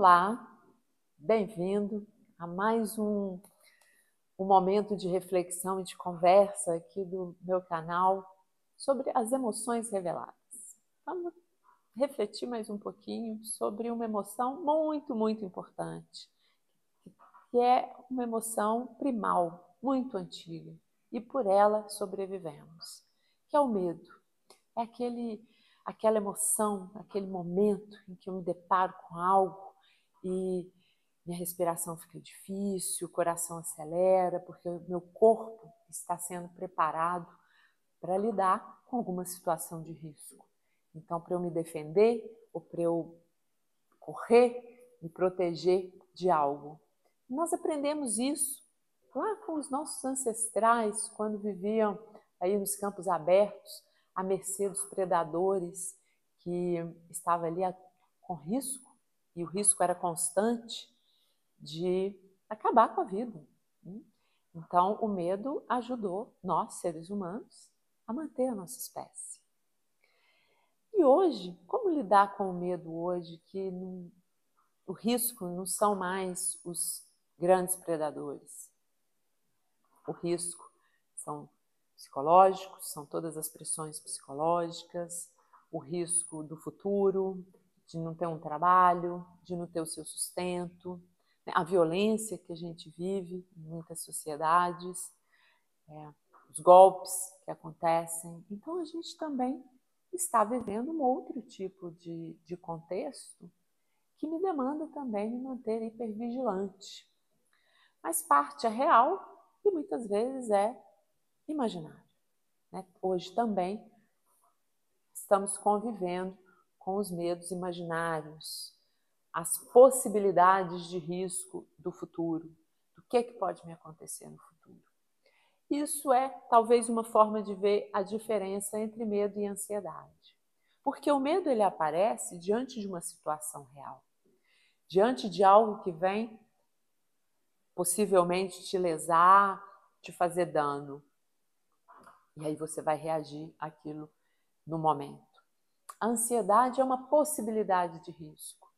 Olá, bem-vindo a mais um momento de reflexão e de conversa aqui do meu canal sobre as emoções reveladas. Vamos refletir mais um pouquinho sobre uma emoção muito importante, que é uma emoção primal, muito antiga, e por ela sobrevivemos, que é o medo. É aquela emoção, aquele momento em que eu me deparo com algo e minha respiração fica difícil, o coração acelera, porque o meu corpo está sendo preparado para lidar com alguma situação de risco. Então, para eu me defender ou para eu correr, me proteger de algo. Nós aprendemos isso lá com os nossos ancestrais, quando viviam aí nos campos abertos, à mercê dos predadores, que estavam ali com risco, e o risco era constante de acabar com a vida. Então, o medo ajudou nós, seres humanos, a manter a nossa espécie. E hoje, como lidar com o medo hoje, que o risco não são mais os grandes predadores? O risco são psicológicos, são todas as pressões psicológicas, o risco do futuro, de não ter um trabalho, de não ter o seu sustento, a violência que a gente vive em muitas sociedades, os golpes que acontecem. Então, a gente também está vivendo um outro tipo de contexto que me demanda também me manter hipervigilante. Mas parte é real e muitas vezes é imaginário. Hoje também estamos convivendo com os medos imaginários, as possibilidades de risco do futuro, do que pode me acontecer no futuro. Isso é talvez uma forma de ver a diferença entre medo e ansiedade. Porque o medo ele aparece diante de uma situação real, diante de algo que vem possivelmente te lesar, te fazer dano. E aí você vai reagir àquilo no momento. A ansiedade é uma possibilidade de risco.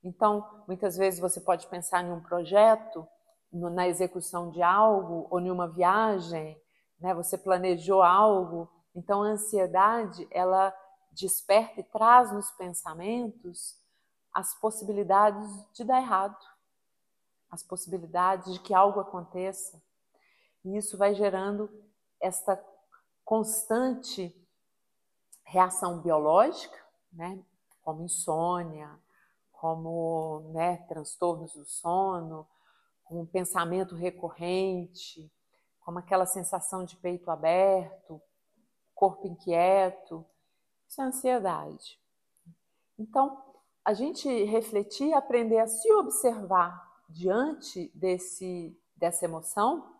Então, muitas vezes você pode pensar em um projeto, na execução de algo, ou em uma viagem, né? Você planejou algo. Então, a ansiedade, ela desperta e traz nos pensamentos as possibilidades de dar errado, as possibilidades de que algo aconteça. E isso vai gerando esta constante reação biológica, né? Como insônia, como transtornos do sono, como um pensamento recorrente, como aquela sensação de peito aberto, corpo inquieto. Isso é ansiedade. Então, a gente refletir e aprender a se observar diante dessa emoção,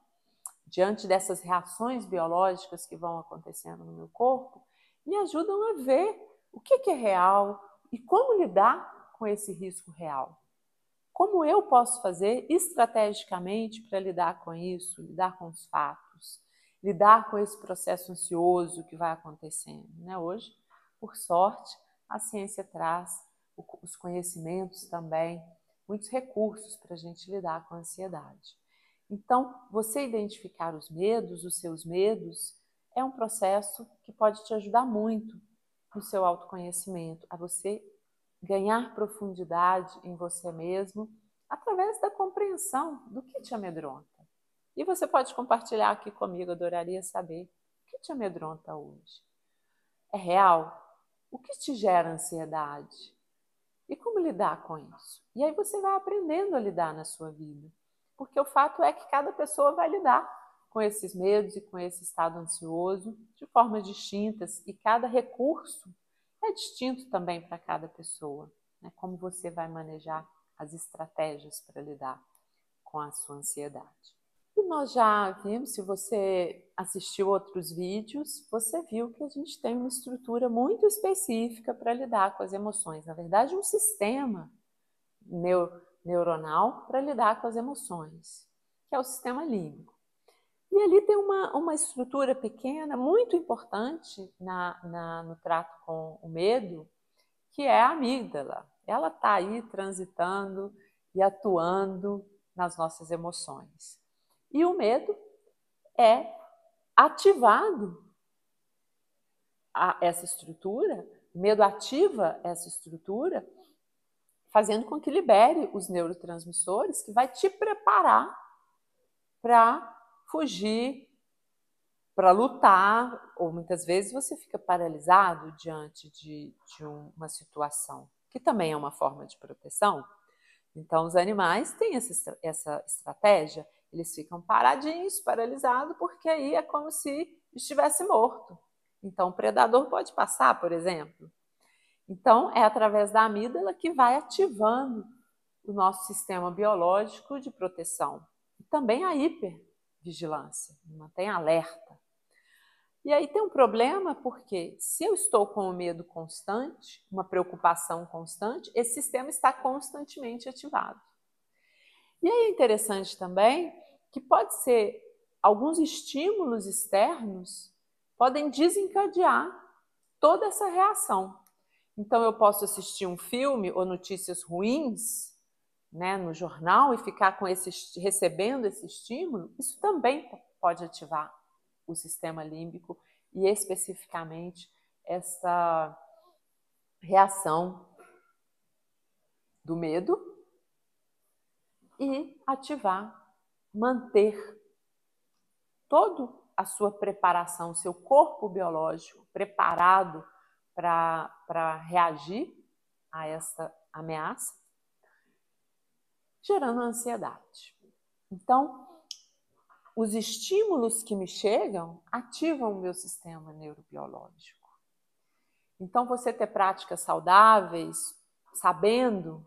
diante dessas reações biológicas que vão acontecendo no meu corpo, me ajudam a ver o que é real e como lidar com esse risco real. Como eu posso fazer estrategicamente para lidar com isso, lidar com os fatos, lidar com esse processo ansioso que vai acontecendo. Hoje, por sorte, a ciência traz os conhecimentos também, muitos recursos para a gente lidar com a ansiedade. Então, você identificar os seus medos, é um processo que pode te ajudar muito no seu autoconhecimento, a você ganhar profundidade em você mesmo através da compreensão do que te amedronta. E você pode compartilhar aqui comigo, adoraria saber o que te amedronta hoje. É real? O que te gera ansiedade? E como lidar com isso? E aí você vai aprendendo a lidar na sua vida. Porque o fato é que cada pessoa vai lidar com esses medos e com esse estado ansioso de formas distintas e cada recurso é distinto também para cada pessoa. Como você vai manejar as estratégias para lidar com a sua ansiedade. E nós já vimos, se você assistiu outros vídeos, você viu que a gente tem uma estrutura muito específica para lidar com as emoções. Na verdade, um sistema neuronal para lidar com as emoções, que é o sistema límbico. E ali tem uma estrutura pequena, muito importante no trato com o medo, que é a amígdala. Ela está aí transitando e atuando nas nossas emoções. E o medo é ativado essa estrutura, o medo ativa essa estrutura, fazendo com que libere os neurotransmissores que vai te preparar para fugir, para lutar, ou muitas vezes você fica paralisado diante de uma situação, que também é uma forma de proteção. Então, os animais têm essa estratégia, eles ficam paradinhos, paralisados, porque aí é como se estivesse morto. Então, o predador pode passar, por exemplo. Então, é através da amígdala que vai ativando o nosso sistema biológico de proteção. E também a hipervigilância, mantém alerta. E aí tem um problema porque se eu estou com um medo constante, uma preocupação constante, esse sistema está constantemente ativado. E aí é interessante também que pode ser alguns estímulos externos podem desencadear toda essa reação. Então eu posso assistir um filme ou notícias ruins, né, no jornal e ficar recebendo esse estímulo, isso também pode ativar o sistema límbico e especificamente essa reação do medo e ativar, manter toda a sua preparação, seu corpo biológico preparado para reagir a essa ameaça, gerando ansiedade. Então, os estímulos que me chegam ativam o meu sistema neurobiológico. Então, você ter práticas saudáveis, sabendo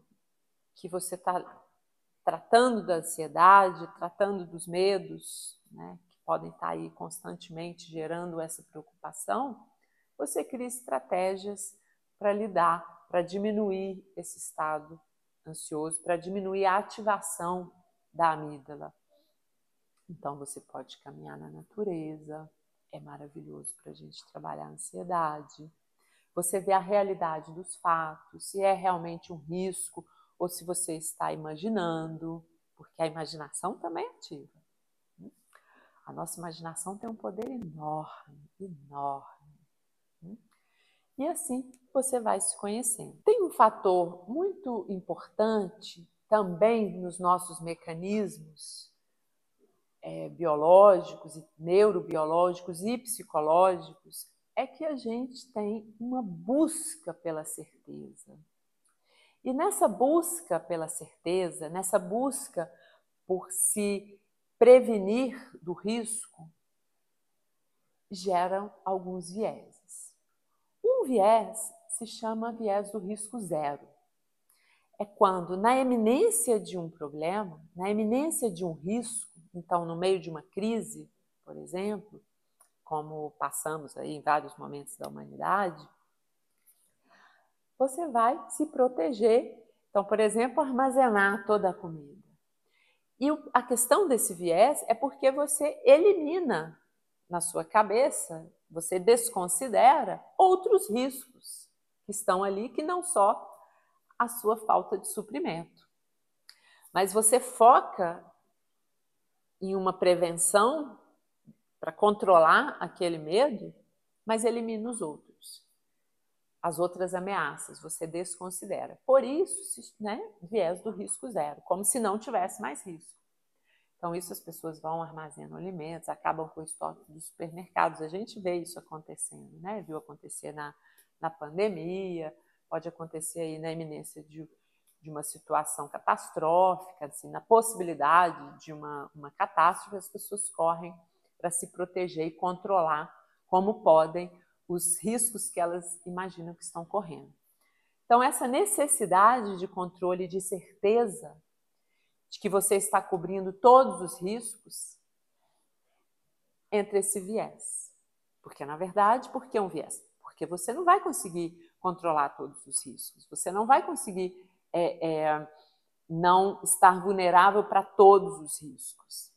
que você está tratando da ansiedade, tratando dos medos, né, que podem estar aí constantemente gerando essa preocupação, você cria estratégias para lidar, para diminuir esse estado ansioso, para diminuir a ativação da amígdala. Então, você pode caminhar na natureza, é maravilhoso para a gente trabalhar a ansiedade. Você vê a realidade dos fatos, se é realmente um risco ou se você está imaginando, porque a imaginação também é ativa. A nossa imaginação tem um poder enorme, enorme. E assim você vai se conhecendo. Tem um fator muito importante também nos nossos mecanismos biológicos, neurobiológicos e psicológicos, é que a gente tem uma busca pela certeza. E nessa busca pela certeza, nessa busca por se prevenir do risco, geram alguns vieses. Um viés se chama viés do risco zero. É quando, na eminência de um problema, na eminência de um risco, então, no meio de uma crise, por exemplo, como passamos aí em vários momentos da humanidade, você vai se proteger. Então, por exemplo, armazenar toda a comida. E a questão desse viés é porque você elimina na sua cabeça, você desconsidera outros riscos que estão ali, que não só a sua falta de suprimento. Mas você foca em uma prevenção para controlar aquele medo, mas elimina os outros. As outras ameaças, você desconsidera. Por isso, né, viés do risco zero, como se não tivesse mais risco. Então, isso as pessoas vão, armazenam alimentos, acabam com o estoque dos supermercados. A gente vê isso acontecendo, né? Viu acontecer na pandemia, pode acontecer aí na iminência de uma situação catastrófica, assim, na possibilidade de uma catástrofe, as pessoas correm para se proteger e controlar como podem os riscos que elas imaginam que estão correndo. Então, essa necessidade de controle, de certeza de que você está cobrindo todos os riscos, entra esse viés. Porque, na verdade, por que um viés? Porque você não vai conseguir controlar todos os riscos, você não vai conseguir não estar vulnerável para todos os riscos.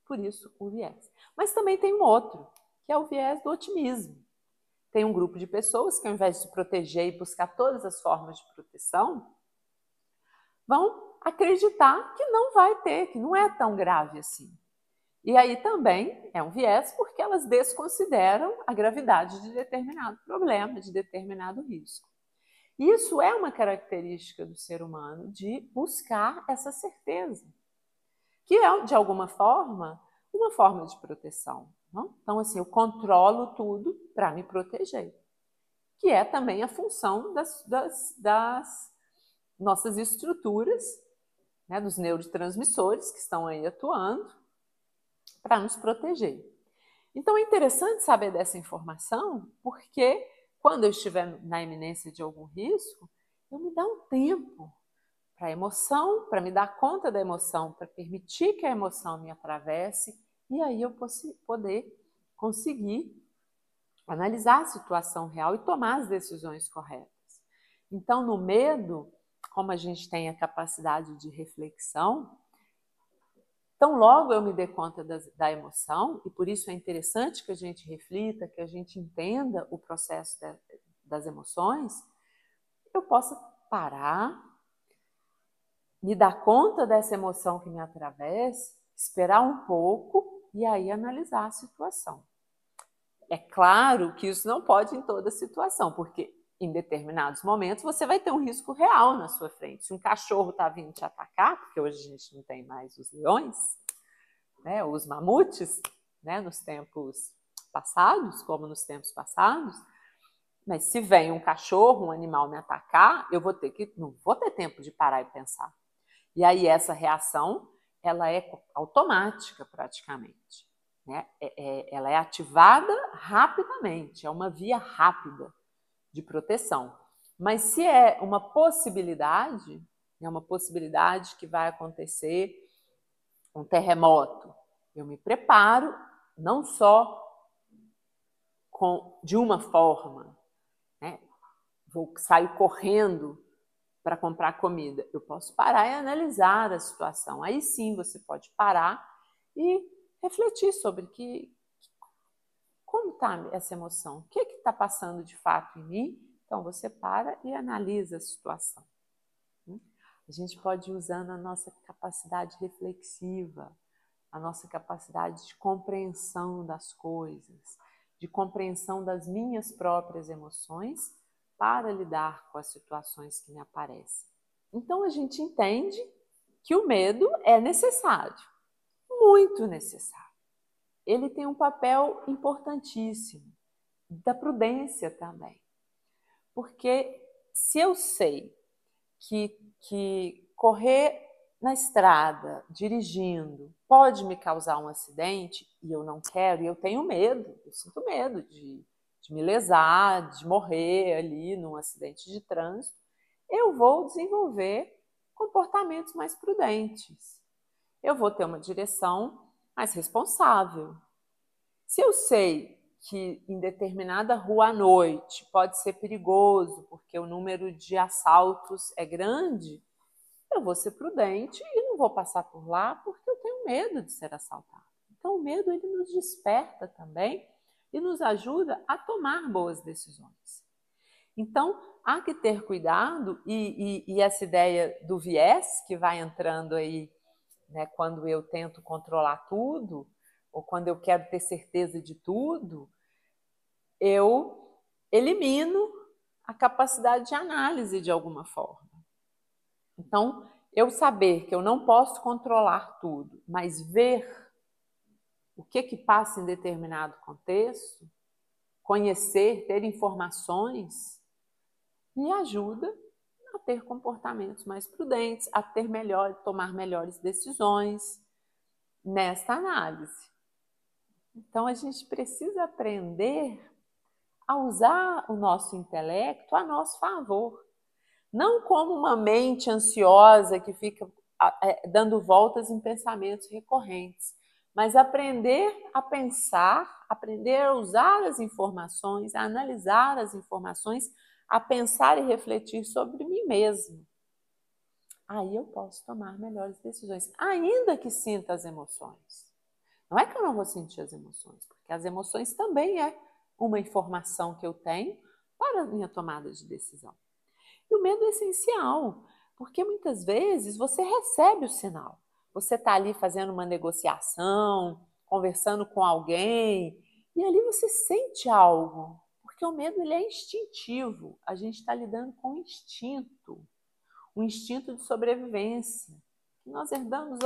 Por isso, o viés. Mas também tem um outro, que é o viés do otimismo. tem um grupo de pessoas que, ao invés de se proteger e buscar todas as formas de proteção, vão acreditar que não vai ter, que não é tão grave assim. E aí também é um viés porque elas desconsideram a gravidade de determinado problema, de determinado risco. Isso é uma característica do ser humano, de buscar essa certeza, que é, de alguma forma, uma forma de proteção. Não? Então, assim, eu controlo tudo para me proteger, que é também a função das nossas estruturas, né, dos neurotransmissores que estão aí atuando para nos proteger. Então, é interessante saber dessa informação, porque quando eu estiver na iminência de algum risco, eu me dá um tempo para a emoção, para me dar conta da emoção, para permitir que a emoção me atravesse, e aí eu poder conseguir analisar a situação real e tomar as decisões corretas. Então, no medo, como a gente tem a capacidade de reflexão, então logo eu me dê conta da emoção, e por isso é interessante que a gente reflita, que a gente entenda o processo das emoções, eu possa parar, me dar conta dessa emoção que me atravessa, esperar um pouco e aí analisar a situação. É claro que isso não pode em toda situação, porque em determinados momentos você vai ter um risco real na sua frente. Se um cachorro está vindo te atacar, porque hoje a gente não tem mais os leões, né, os mamutes, né, nos tempos passados, como nos tempos passados, mas se vem um cachorro, um animal me atacar, eu não vou ter tempo de parar e pensar. E aí essa reação, ela é automática praticamente, né? Ela é ativada rapidamente, é uma via rápida de proteção. Mas se é uma possibilidade que vai acontecer um terremoto, eu me preparo não só de uma forma, né? Saio correndo para comprar comida. Eu posso parar e analisar a situação. Aí sim você pode parar e refletir sobre como está essa emoção, o que está passando de fato em mim. Então você para e analisa a situação. A gente pode ir usando a nossa capacidade reflexiva, a nossa capacidade de compreensão das coisas, de compreensão das minhas próprias emoções para lidar com as situações que me aparecem. Então a gente entende que o medo é necessário, muito necessário. Ele tem um papel importantíssimo, da prudência também. Porque se eu sei que correr na estrada, dirigindo, pode me causar um acidente, e eu não quero, e eu tenho medo, eu sinto medo de me lesar, de morrer ali num acidente de trânsito, eu vou desenvolver comportamentos mais prudentes. Eu vou ter uma direção mais responsável. Se eu sei que em determinada rua à noite pode ser perigoso, porque o número de assaltos é grande, eu vou ser prudente e não vou passar por lá porque eu tenho medo de ser assaltado. Então, o medo ele nos desperta também e nos ajuda a tomar boas decisões. Então, há que ter cuidado e essa ideia do viés que vai entrando aí, né, quando eu tento controlar tudo ou quando eu quero ter certeza de tudo, eu elimino a capacidade de análise de alguma forma. Então, eu saber que eu não posso controlar tudo, mas ver o que passa em determinado contexto, conhecer, ter informações, me ajuda a ter comportamentos mais prudentes, a tomar melhores decisões nesta análise. Então, a gente precisa aprender a usar o nosso intelecto a nosso favor. Não como uma mente ansiosa que fica dando voltas em pensamentos recorrentes, mas aprender a pensar, aprender a usar as informações, a analisar as informações, a pensar e refletir sobre mim mesmo. Aí eu posso tomar melhores decisões, ainda que sinta as emoções. Não é que eu não vou sentir as emoções, porque as emoções também é uma informação que eu tenho para a minha tomada de decisão. E o medo é essencial, porque muitas vezes você recebe o sinal. Você está ali fazendo uma negociação, conversando com alguém, e ali você sente algo, porque o medo ele é instintivo. A gente está lidando com um instinto de sobrevivência, que nós herdamos,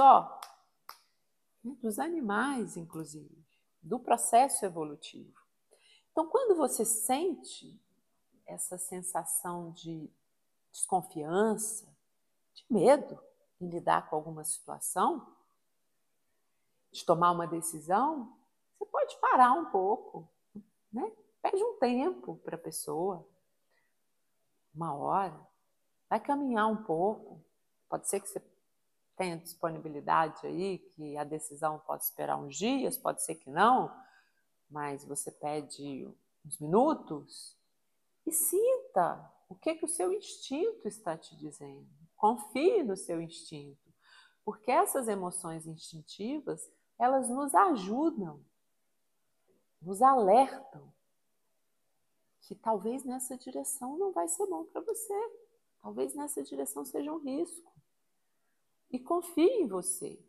dos animais, inclusive, do processo evolutivo. Então, quando você sente essa sensação de desconfiança, de medo em lidar com alguma situação, de tomar uma decisão, você pode parar um pouco, né? Pede um tempo para a pessoa, 1 hora, vai caminhar um pouco. Pode ser que você tenha disponibilidade aí, que a decisão pode esperar uns dias, pode ser que não, mas você pede uns minutos e sinta o que o seu instinto está te dizendo. Confie no seu instinto, porque essas emoções instintivas, elas nos ajudam, nos alertam que talvez nessa direção não vai ser bom para você, talvez nessa direção seja um risco. E confie em você.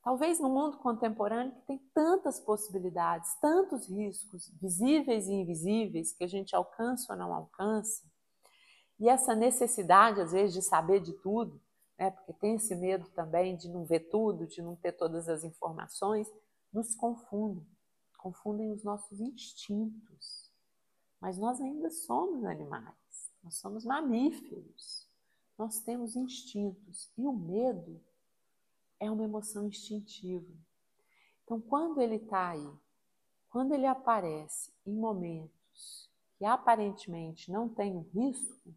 Talvez no mundo contemporâneo que tem tantas possibilidades, tantos riscos visíveis e invisíveis que a gente alcança ou não alcança, e essa necessidade, às vezes, de saber de tudo, né, porque tem esse medo também de não ver tudo, de não ter todas as informações, nos confundem os nossos instintos. Mas nós ainda somos animais, nós somos mamíferos, nós temos instintos, e o medo é uma emoção instintiva. Então, quando ele está aí, quando ele aparece em momentos que aparentemente não tem um risco,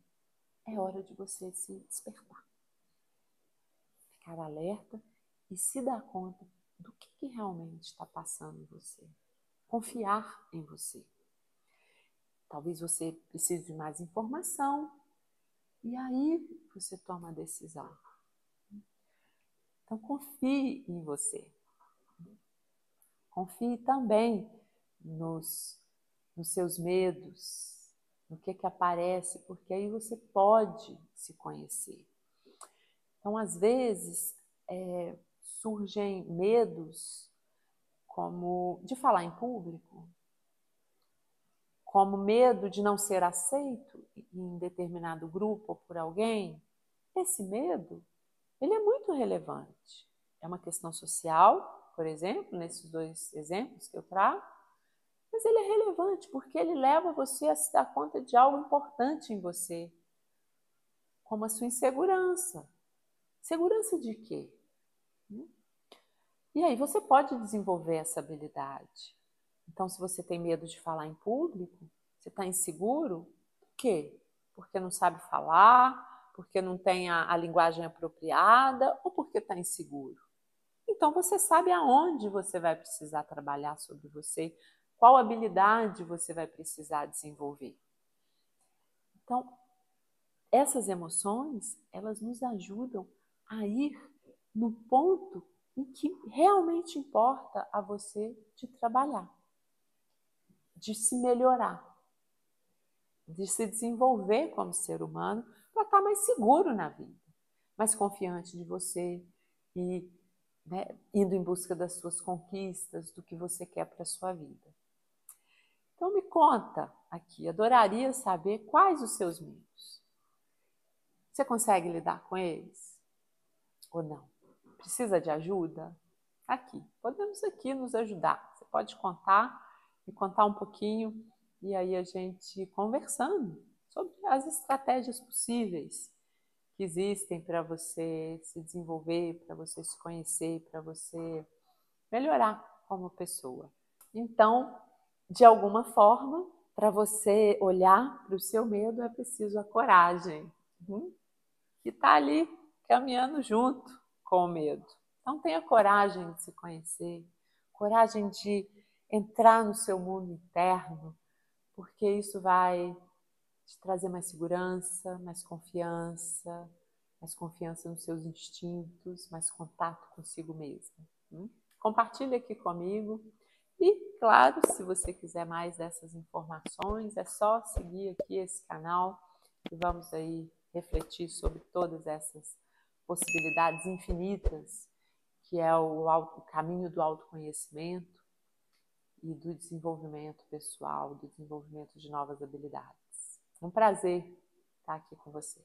é hora de você se despertar, ficar alerta e se dar conta do que realmente está passando em você. Confiar em você. Talvez você precise de mais informação e aí você toma a decisão. Então, confie em você. Confie também nos seus medos, no que aparece, porque aí você pode se conhecer. Então, às vezes, surgem medos como de falar em público, como medo de não ser aceito em determinado grupo ou por alguém. Esse medo, ele é muito relevante. É uma questão social, por exemplo, nesses 2 exemplos que eu trago, mas ele é relevante porque ele leva você a se dar conta de algo importante em você, como a sua insegurança. Segurança de quê? E aí você pode desenvolver essa habilidade. Então, se você tem medo de falar em público, você está inseguro, por quê? Porque não sabe falar, porque não tem a linguagem apropriada ou porque está inseguro. Então, você sabe aonde você vai precisar trabalhar sobre você, qual habilidade você vai precisar desenvolver. Então, essas emoções, elas nos ajudam a ir no ponto em que realmente importa a você de trabalhar, de se melhorar, de se desenvolver como ser humano para estar mais seguro na vida, mais confiante de você e indo em busca das suas conquistas, do que você quer para a sua vida. Então me conta aqui, adoraria saber quais os seus medos. Você consegue lidar com eles? Ou não? Precisa de ajuda? Aqui, podemos aqui nos ajudar. Você pode me contar um pouquinho, e aí a gente conversando sobre as estratégias possíveis que existem para você se desenvolver, para você se conhecer, para você melhorar como pessoa. Então, de alguma forma, para você olhar para o seu medo, é preciso a coragem, que está ali caminhando junto com o medo. Então, tenha coragem de se conhecer, coragem de entrar no seu mundo interno, porque isso vai te trazer mais segurança, mais confiança nos seus instintos, mais contato consigo mesmo. Compartilhe aqui comigo E, claro, se você quiser mais dessas informações, é só seguir aqui esse canal e vamos aí refletir sobre todas essas possibilidades infinitas que é o caminho do autoconhecimento e do desenvolvimento pessoal, do desenvolvimento de novas habilidades. Um prazer estar aqui com você.